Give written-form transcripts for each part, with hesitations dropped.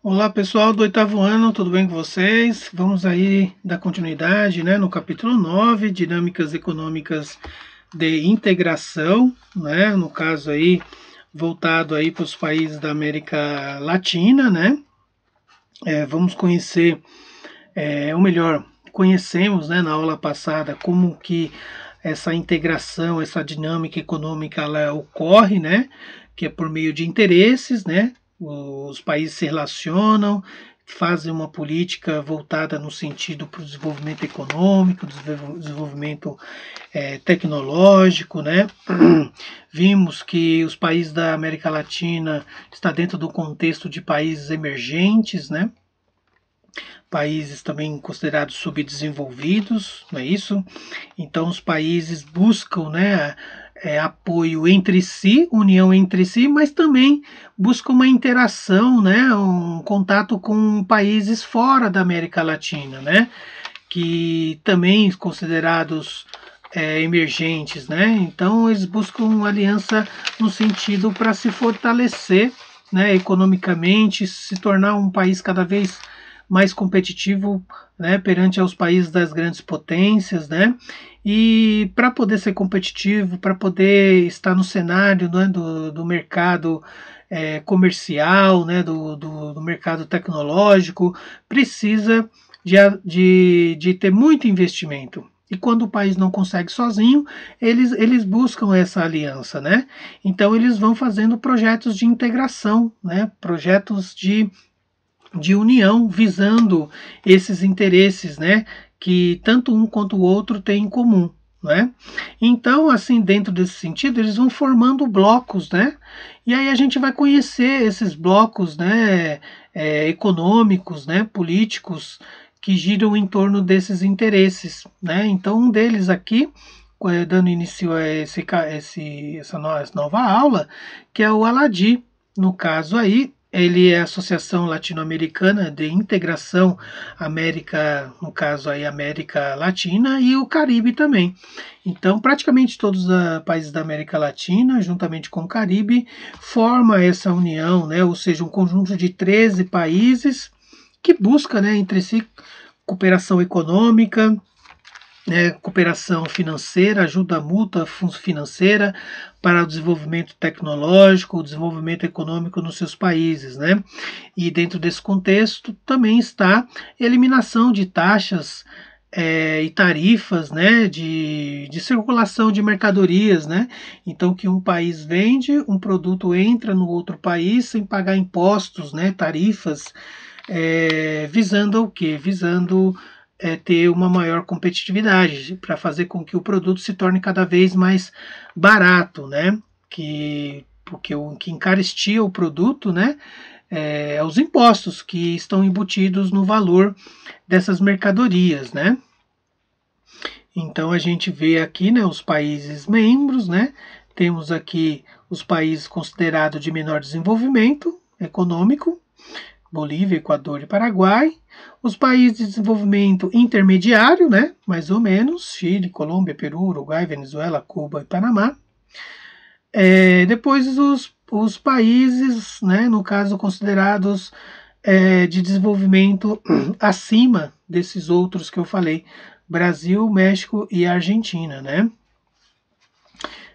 Olá pessoal do oitavo ano, tudo bem com vocês? Vamos aí dar continuidade, no capítulo 9, Dinâmicas Econômicas de Integração, no caso aí voltado aí para os países da América Latina, vamos conhecer, ou melhor, conhecemos, na aula passada como que essa integração, essa dinâmica econômica ela ocorre, que é por meio de interesses, os países se relacionam, fazem uma política voltada no sentido para o desenvolvimento econômico, desenvolvimento tecnológico, Vimos que os países da América Latina estão dentro do contexto de países emergentes, países também considerados subdesenvolvidos, não é isso? Então os países buscam, apoio entre si, união entre si, mas também buscam uma interação, um contato com países fora da América Latina, que também considerados emergentes, Então eles buscam aliança no sentido para se fortalecer, economicamente, se tornar um país cada vez mais competitivo, perante aos países das grandes potências, E para poder ser competitivo, para poder estar no cenário do mercado comercial, do mercado tecnológico, precisa de ter muito investimento. E quando o país não consegue sozinho, eles buscam essa aliança, Então eles vão fazendo projetos de integração, projetos de união, visando esses interesses, que tanto um quanto o outro têm em comum, Então, assim, dentro desse sentido, eles vão formando blocos, E aí a gente vai conhecer esses blocos, econômicos, políticos, que giram em torno desses interesses, Então, um deles aqui, dando início a essa nova aula, que é o ALADI. No caso aí, ele é a Associação Latino-Americana de Integração América, no caso aí América Latina e o Caribe também. Então, praticamente todos os países da América Latina, juntamente com o Caribe, forma essa união, ou seja, um conjunto de 13 países que busca, entre si cooperação econômica, cooperação financeira, ajuda mútua financeira para o desenvolvimento tecnológico, o desenvolvimento econômico nos seus países, E dentro desse contexto também está a eliminação de taxas e tarifas, de circulação de mercadorias, Então que um país vende, um produto entra no outro país sem pagar impostos, tarifas, visando o quê? Visando ter uma maior competitividade, para fazer com que o produto se torne cada vez mais barato, porque o que encarestia o produto, os impostos que estão embutidos no valor dessas mercadorias, Então a gente vê aqui, os países membros, Temos aqui os países considerados de menor desenvolvimento econômico, Bolívia, Equador e Paraguai. Os países de desenvolvimento intermediário, mais ou menos, Chile, Colômbia, Peru, Uruguai, Venezuela, Cuba e Panamá. Depois os países, no caso, considerados de desenvolvimento acima desses outros que eu falei, Brasil, México e Argentina,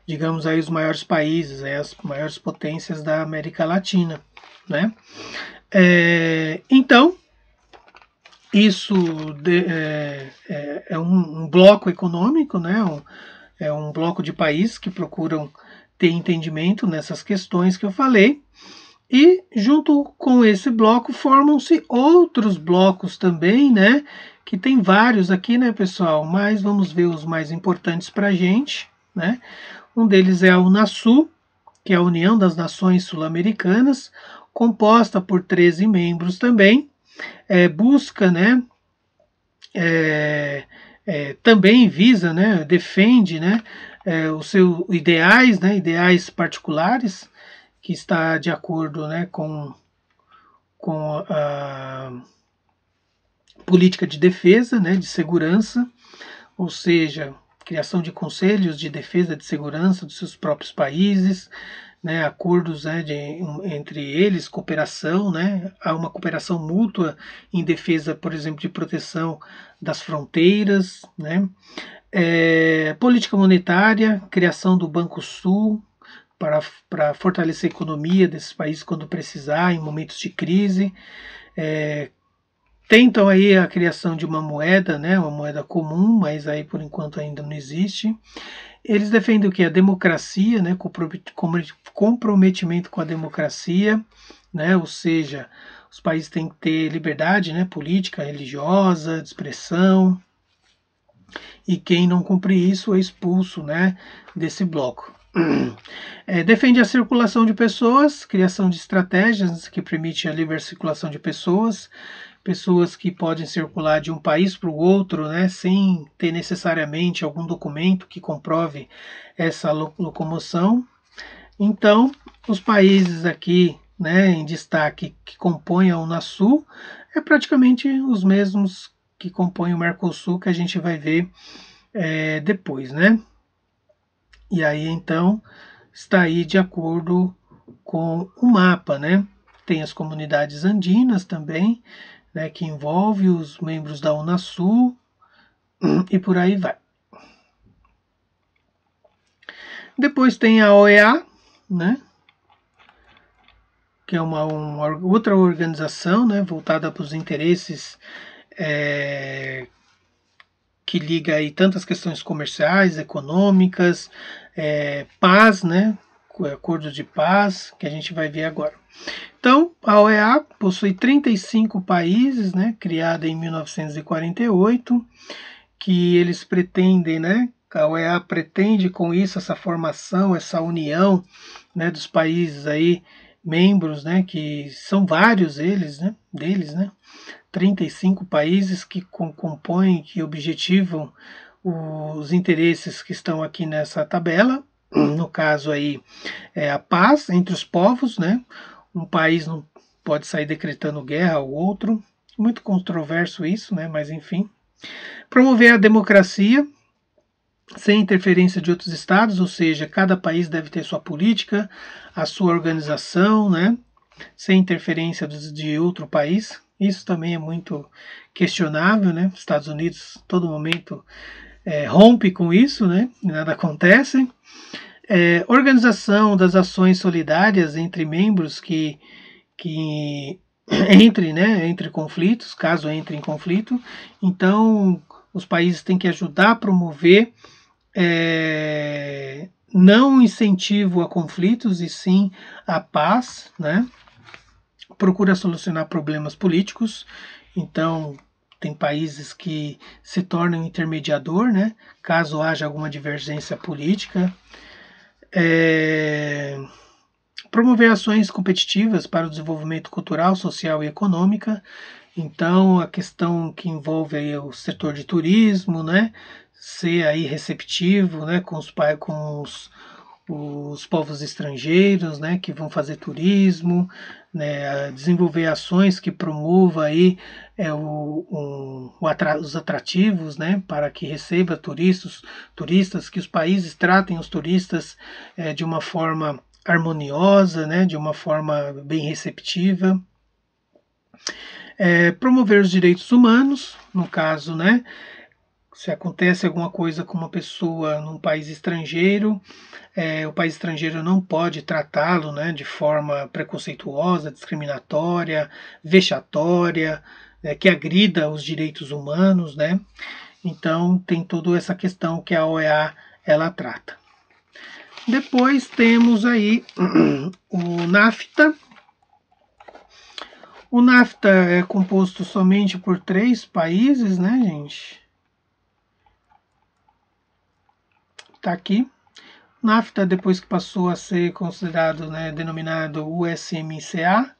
Digamos aí os maiores países, as maiores potências da América Latina, Então, isso é um bloco econômico, é um bloco de países que procuram ter entendimento nessas questões que eu falei, e junto com esse bloco formam-se outros blocos também, que tem vários aqui, pessoal, mas vamos ver os mais importantes para a gente, Um deles é a Unasul, que é a União das Nações Sul-Americanas, composta por 13 membros também, busca, também visa, defende, os seus ideais, ideais particulares, que está de acordo, com a política de defesa, de segurança, ou seja, criação de conselhos de defesa de segurança dos seus próprios países, né, acordos, né, entre eles, cooperação, né, há uma cooperação mútua em defesa, por exemplo, de proteção das fronteiras, né, política monetária, criação do Banco Sul para fortalecer a economia desses países quando precisar, em momentos de crise. Tentam aí a criação de uma moeda, né, uma moeda comum, mas aí por enquanto ainda não existe. Eles defendem o que? A democracia, né, comprometimento com a democracia, né, ou seja, os países têm que ter liberdade, né, política, religiosa, de expressão, e quem não cumprir isso é expulso, né, desse bloco. Defende a circulação de pessoas, criação de estratégias que permitem a livre circulação de pessoas, pessoas que podem circular de um país para o outro, né, sem ter necessariamente algum documento que comprove essa locomoção. Então, os países aqui, né, em destaque que compõem a Unasul é praticamente os mesmos que compõem o Mercosul, que a gente vai ver depois, né? E aí então está aí de acordo com o mapa, né? Tem as comunidades andinas também, né, que envolve os membros da Unasul e por aí vai. Depois tem a OEA, né, que é uma outra organização, né, voltada para os interesses que liga aí tantas questões comerciais, econômicas, paz, né, acordos de paz, que a gente vai ver agora. Então, a OEA possui 35 países, né, criada em 1948, que eles pretendem, né, a OEA pretende com isso essa formação, essa união, né, dos países aí membros, né, que são vários deles, né, 35 países que compõem, que objetivam os interesses que estão aqui nessa tabela. No caso aí é a paz entre os povos, né? Um país não pode sair decretando guerra ao outro. Muito controverso isso, né? Mas enfim. Promover a democracia sem interferência de outros estados, ou seja, cada país deve ter sua política, a sua organização, né? Sem interferência de outro país. Isso também é muito questionável, né? Os Estados Unidos, todo momento, rompe com isso, né? Nada acontece. Organização das ações solidárias entre membros que entre conflitos, caso entre em conflito. Então, os países têm que ajudar a promover não incentivo a conflitos, e sim a paz, né? Procura solucionar problemas políticos. Então, tem países que se tornam intermediador, né? Caso haja alguma divergência política. Promover ações competitivas para o desenvolvimento cultural, social e econômica. Então, a questão que envolve aí o setor de turismo, né? Ser aí receptivo, né? Com os povos estrangeiros, né? Que vão fazer turismo, né? Desenvolver ações que promovam aí os atrativos, né? Para que receba turistas, que os países tratem os turistas de uma forma harmoniosa, né? De uma forma bem receptiva. Promover os direitos humanos, no caso, né? Se acontece alguma coisa com uma pessoa num país estrangeiro, o país estrangeiro não pode tratá-lo, né, de forma preconceituosa, discriminatória, vexatória, né, que agrida os direitos humanos, né? Então tem toda essa questão que a OEA ela trata. Depois temos aí o NAFTA. O NAFTA é composto somente por 3 países, né, gente? Tá aqui. NAFTA, depois que passou a ser considerado, né, denominado USMCA,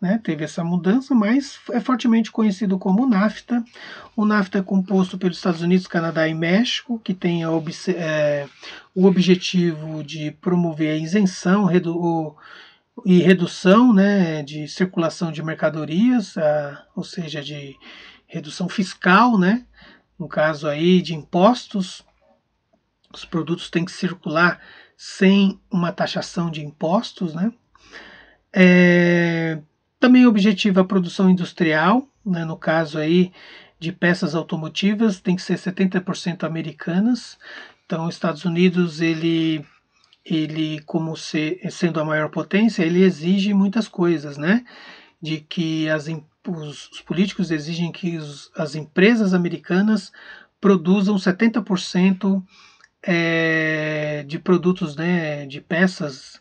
né, teve essa mudança, mas é fortemente conhecido como NAFTA. O NAFTA é composto pelos Estados Unidos, Canadá e México, que tem o objetivo de promover a isenção e redução, né, de circulação de mercadorias, ou seja, de redução fiscal, né, no caso aí de impostos. Os produtos têm que circular sem uma taxação de impostos, né? Também objetiva a produção industrial, né? No caso aí de peças automotivas, tem que ser 70% americanas. Então, os Estados Unidos, ele como sendo a maior potência, ele exige muitas coisas, né? De que os políticos exigem que as empresas americanas produzam 70% de produtos, né, de peças,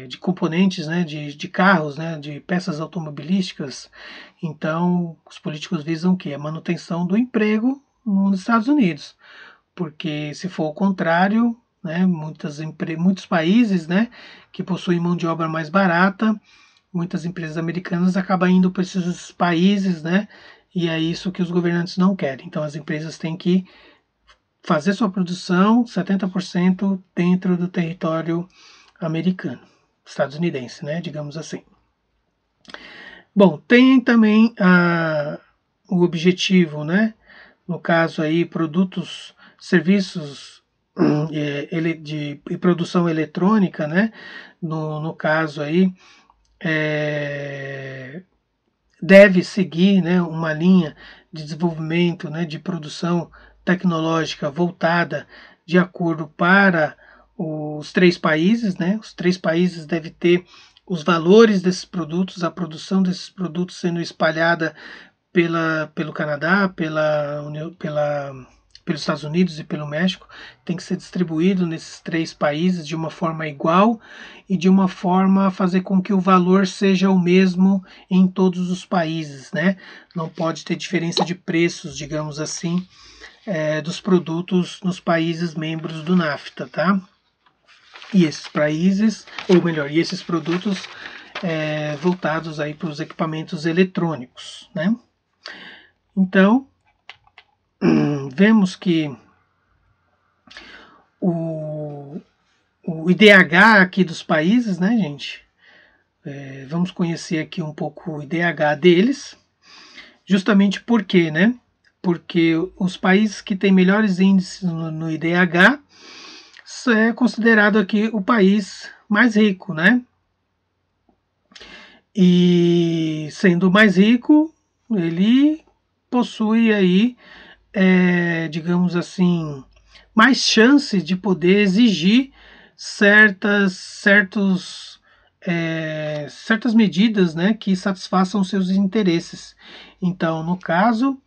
de componentes, né, de carros, né, de peças automobilísticas. Então, os políticos visam que a manutenção do emprego nos Estados Unidos, porque se for o contrário, né, muitos países, né, que possuem mão de obra mais barata, muitas empresas americanas acabam indo para esses países, né, e é isso que os governantes não querem. Então, as empresas têm que fazer sua produção 70% dentro do território americano, estadunidense, né, digamos assim. Bom, tem também o objetivo, né, no caso aí, produtos, serviços de produção eletrônica, né, no caso aí, deve seguir, né, uma linha de desenvolvimento, né, de produção tecnológica voltada de acordo para os 3 países, né? Os 3 países devem ter os valores desses produtos, a produção desses produtos sendo espalhada pelo Canadá, pelos Estados Unidos e pelo México, tem que ser distribuído nesses 3 países de uma forma igual e de uma forma a fazer com que o valor seja o mesmo em todos os países, né? Não pode ter diferença de preços, digamos assim, dos produtos nos países membros do NAFTA, tá? E esses países, ou melhor, e esses produtos voltados aí para os equipamentos eletrônicos, né? Então, vemos que o IDH aqui dos países, né, gente? Vamos conhecer aqui um pouco o IDH deles, justamente porque, né? Porque os países que têm melhores índices no IDH é considerado aqui o país mais rico, né? E sendo mais rico, ele possui aí, digamos assim, mais chance de poder exigir certas medidas, né, que satisfaçam seus interesses. Então, no caso,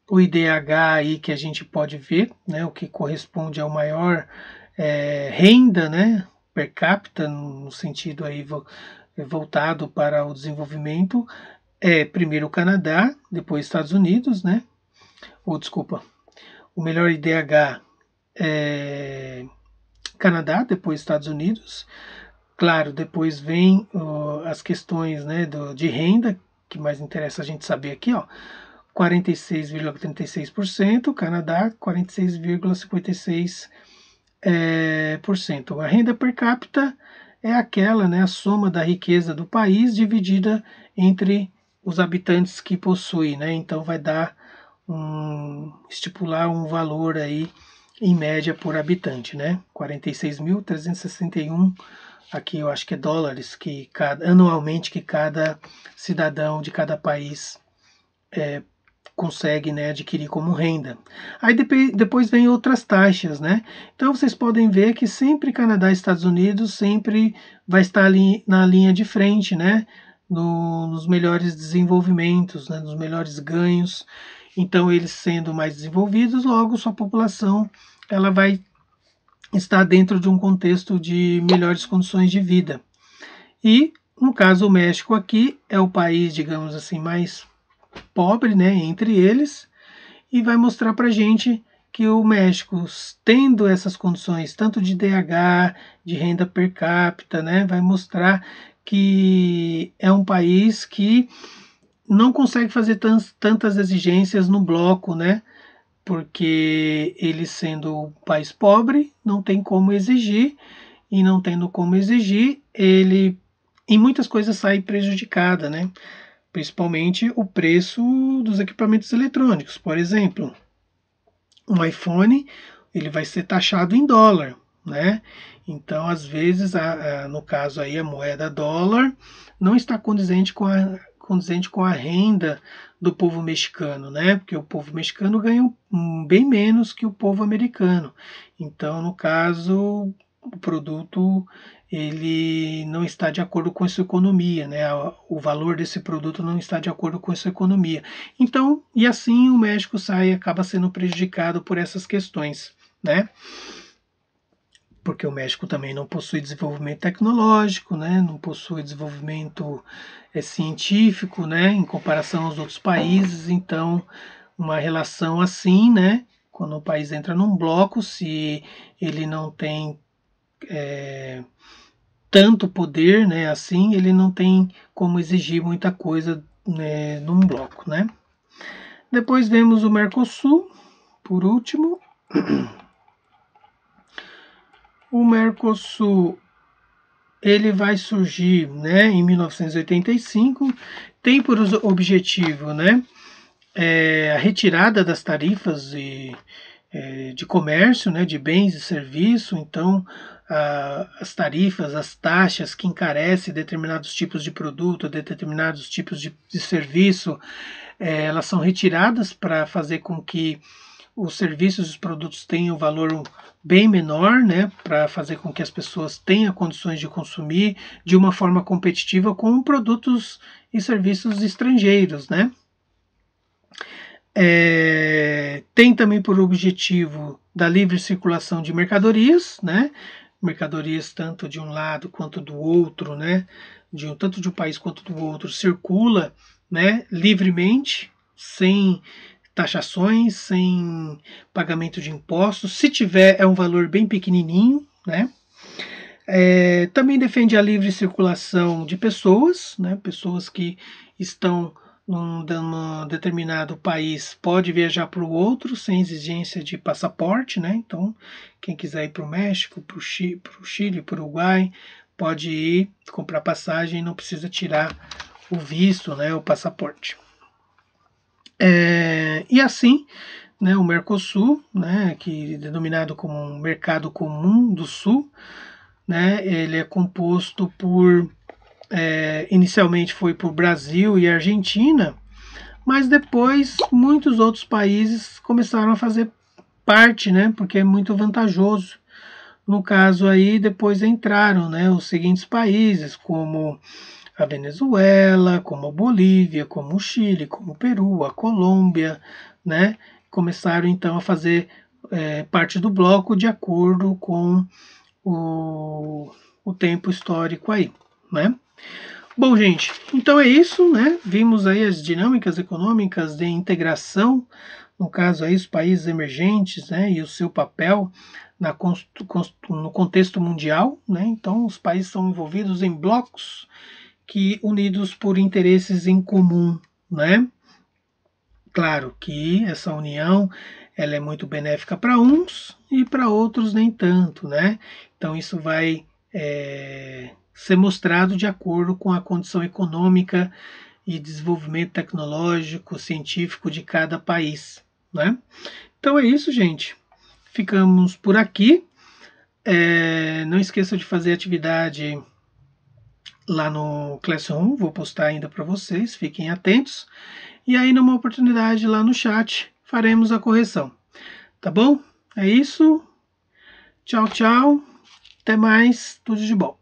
o IDH aí que a gente pode ver, né, o que corresponde ao maior renda, né, per capita, no sentido aí voltado para o desenvolvimento, primeiro o Canadá, depois Estados Unidos, né, ou desculpa, o melhor IDH é Canadá, depois Estados Unidos. Claro, depois vem as questões, né, de renda, que mais interessa a gente saber aqui, ó, 46,36%, Canadá 46,56%. A renda per capita é aquela, né, a soma da riqueza do país dividida entre os habitantes que possui, né? Então vai dar estipular um valor aí em média por habitante, né? 46.361, aqui eu acho que é dólares que anualmente que cada cidadão de cada país consegue, né, adquirir como renda. Aí depois vem outras taxas, né? Então vocês podem ver que sempre Canadá e Estados Unidos sempre vai estar ali na linha de frente, né? Nos melhores desenvolvimentos, né, nos melhores ganhos. Então eles sendo mais desenvolvidos, logo sua população ela vai estar dentro de um contexto de melhores condições de vida. E no caso o México aqui é o país, digamos assim, mais pobre, né, entre eles, e vai mostrar para gente que o México, tendo essas condições, tanto de DH, de renda per capita, né, vai mostrar que é um país que não consegue fazer tantas exigências no bloco, né, porque ele sendo um país pobre, não tem como exigir, e não tendo como exigir, ele em muitas coisas sai prejudicada, né? Principalmente o preço dos equipamentos eletrônicos. Por exemplo, um iPhone ele vai ser taxado em dólar, né? Então, às vezes, no caso aí, a moeda dólar não está condizente com a renda do povo mexicano, né? Porque o povo mexicano ganha bem menos que o povo americano. Então, no caso, o produto ele não está de acordo com a sua economia, né? O valor desse produto não está de acordo com a sua economia. Então, e assim o México acaba sendo prejudicado por essas questões, né? Porque o México também não possui desenvolvimento tecnológico, né? Não possui desenvolvimento científico, né? Em comparação aos outros países. Então, uma relação assim, né? Quando o país entra num bloco, se ele não tem tanto poder, né? Assim, ele não tem como exigir muita coisa, né, num bloco, né? Depois vemos o Mercosul, por último. O Mercosul ele vai surgir, né, em 1985, tem por objetivo, né, a retirada das tarifas de comércio, né, de bens e serviços. Então, as tarifas, as taxas que encarecem determinados tipos de produto, determinados tipos de serviço, elas são retiradas para fazer com que os serviços e os produtos tenham um valor bem menor, né, para fazer com que as pessoas tenham condições de consumir de uma forma competitiva com produtos e serviços estrangeiros, né. Tem também por objetivo da livre circulação de mercadorias, né, mercadorias tanto de um lado quanto do outro, né, tanto de um país quanto do outro circula, né, livremente, sem taxações, sem pagamento de impostos. Se tiver, é um valor bem pequenininho, né? Também defende a livre circulação de pessoas, né? Pessoas que estão num determinado país pode viajar para o outro sem exigência de passaporte, né? Então, quem quiser ir para o México, para o Chile, para o Uruguai, pode ir comprar passagem e não precisa tirar o visto, né? O passaporte. E assim, né, o Mercosul, né, que é denominado como um mercado comum do Sul, né, ele é composto por, inicialmente foi por Brasil e Argentina, mas depois muitos outros países começaram a fazer parte, né, porque é muito vantajoso. No caso aí, depois entraram, né, os seguintes países, como a Venezuela, como a Bolívia, como o Chile, como o Peru, a Colômbia, né? Começaram então a fazer parte do bloco de acordo com o tempo histórico aí, né? Bom, gente, então é isso, né? Vimos aí as dinâmicas econômicas de integração, no caso aí os países emergentes, né? E o seu papel no contexto mundial, né? Então os países são envolvidos em blocos que unidos por interesses em comum, né? Claro que essa união ela é muito benéfica para uns e para outros nem tanto, né? Então isso vai ser mostrado de acordo com a condição econômica e desenvolvimento tecnológico, científico de cada país, né? Então é isso, gente. Ficamos por aqui. Não esqueça de fazer atividade lá no Classroom, vou postar ainda para vocês, fiquem atentos. E aí, numa oportunidade lá no chat, faremos a correção. Tá bom? É isso. Tchau, tchau. Até mais. Tudo de bom.